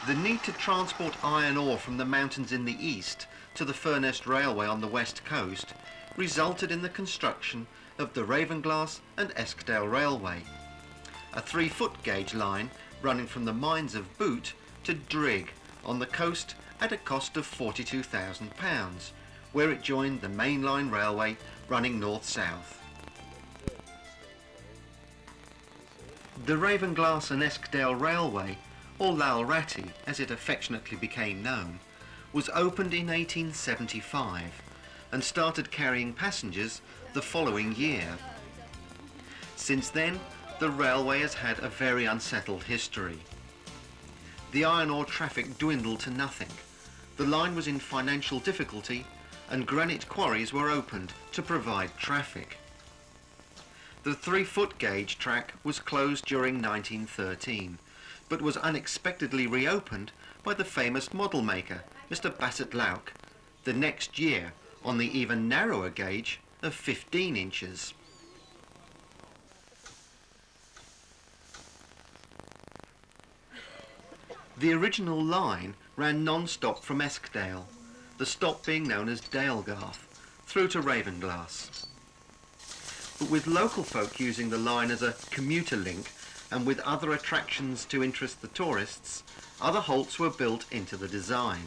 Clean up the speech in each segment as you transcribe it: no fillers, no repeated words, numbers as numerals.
The need to transport iron ore from the mountains in the east to the Furness Railway on the west coast resulted in the construction of the Ravenglass and Eskdale Railway, a 3-foot gauge line running from the mines of Boot to Drigg on the coast at a cost of £42,000, where it joined the mainline railway running north-south. The Ravenglass and Eskdale Railway, or Ratty as it affectionately became known, was opened in 1875 and started carrying passengers the following year. Since then, the railway has had a very unsettled history. The iron ore traffic dwindled to nothing, the line was in financial difficulty, and granite quarries were opened to provide traffic. The 3-foot gauge track was closed during 1913, but was unexpectedly reopened by the famous model maker, Mr. Bassett Lauck, the next year on the even narrower gauge of 15 inches. The original line ran non-stop from Eskdale, the stop being known as Dalegarth, through to Ravenglass. But with local folk using the line as a commuter link and with other attractions to interest the tourists, other halts were built into the design.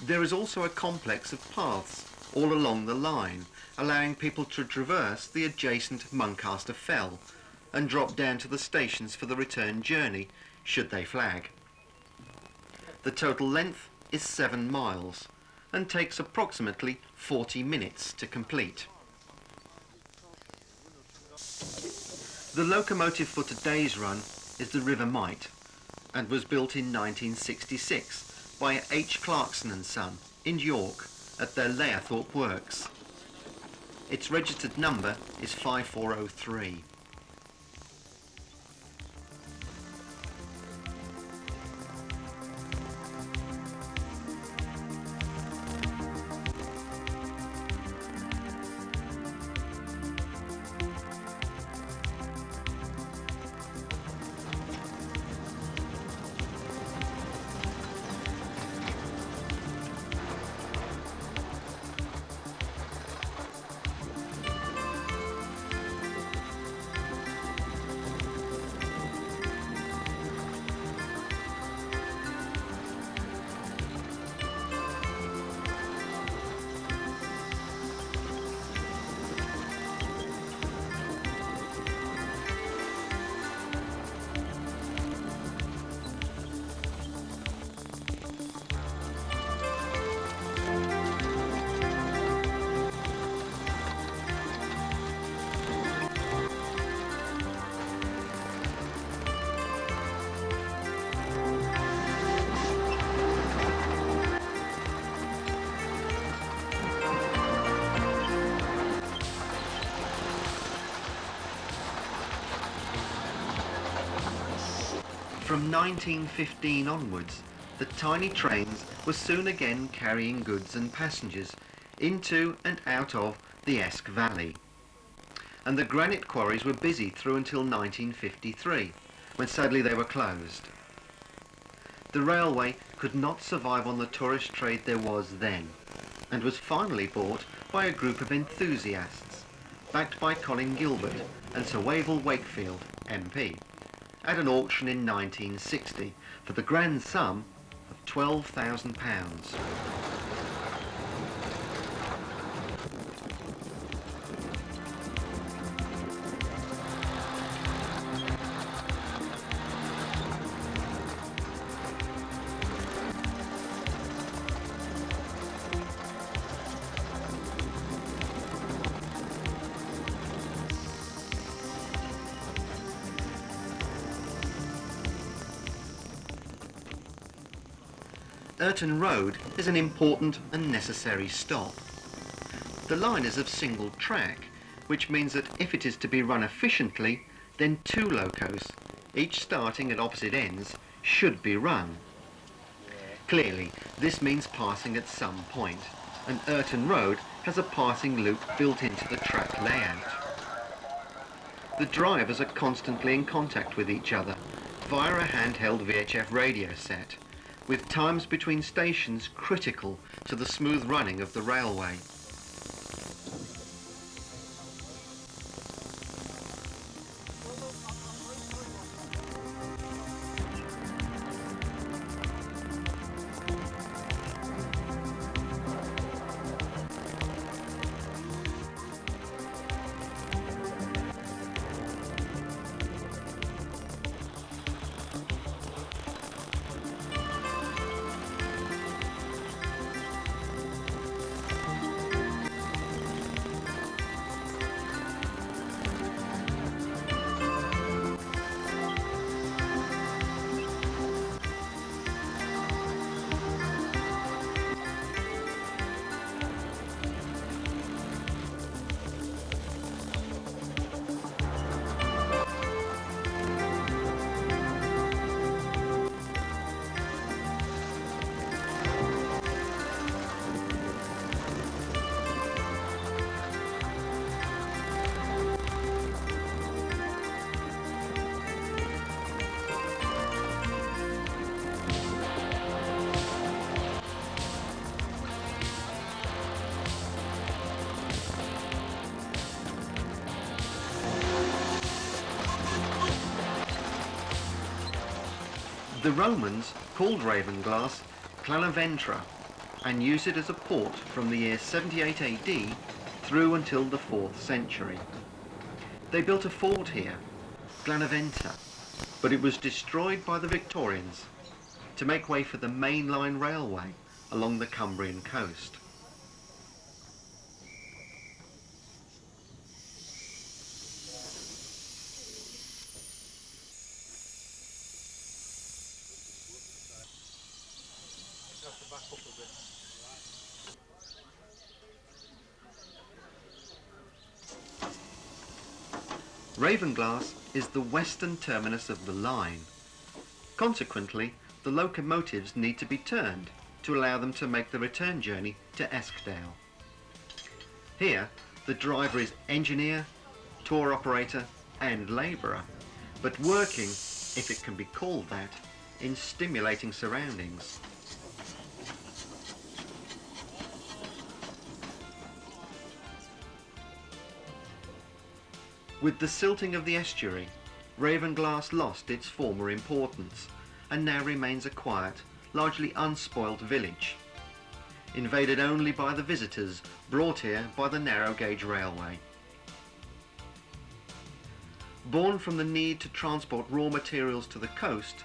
There is also a complex of paths all along the line, allowing people to traverse the adjacent Muncaster Fell and drop down to the stations for the return journey, should they flag. The total length is 7 miles and takes approximately 40 minutes to complete. The locomotive for today's run is the River Mite and was built in 1966 by H. Clarkson and Son in York at their Layerthorpe works. Its registered number is 5403. From 1915 onwards, the tiny trains were soon again carrying goods and passengers into and out of the Esk Valley. And the granite quarries were busy through until 1953, when sadly they were closed. The railway could not survive on the tourist trade there was then, and was finally bought by a group of enthusiasts, backed by Colin Gilbert and Sir Wavell Wakefield, MP, at an auction in 1960 for the grand sum of £12,000. Urton Road is an important and necessary stop. The line is of single track, which means that if it is to be run efficiently, then 2 locos, each starting at opposite ends, should be run. Clearly, this means passing at some point, and Urton Road has a passing loop built into the track layout. The drivers are constantly in contact with each other, via a handheld VHF radio set, with times between stations critical to the smooth running of the railway. The Romans called Raven glass clanaventra and used it as a port from the year 78 AD through until the 4th century. They built a fort here, Glanaventa, but it was destroyed by the Victorians to make way for the main line railway along the Cumbrian coast. Ravenglass is the western terminus of the line. Consequently, the locomotives need to be turned to allow them to make the return journey to Eskdale. Here, the driver is engineer, tour operator and labourer, but working, if it can be called that, in stimulating surroundings. With the silting of the estuary, Ravenglass lost its former importance and now remains a quiet, largely unspoilt village, invaded only by the visitors brought here by the narrow gauge railway. Born from the need to transport raw materials to the coast,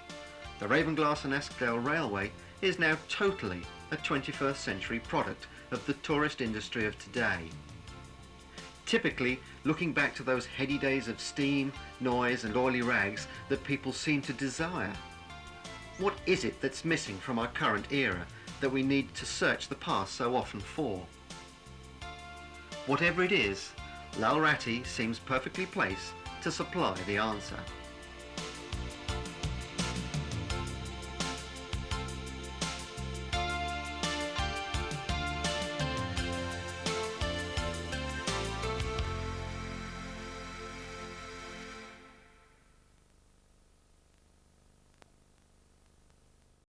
the Ravenglass and Eskdale Railway is now totally a 21st century product of the tourist industry of today. Typically looking back to those heady days of steam, noise and oily rags that people seem to desire. What is it that's missing from our current era that we need to search the past so often for? Whatever it is, Ratty seems perfectly placed to supply the answer.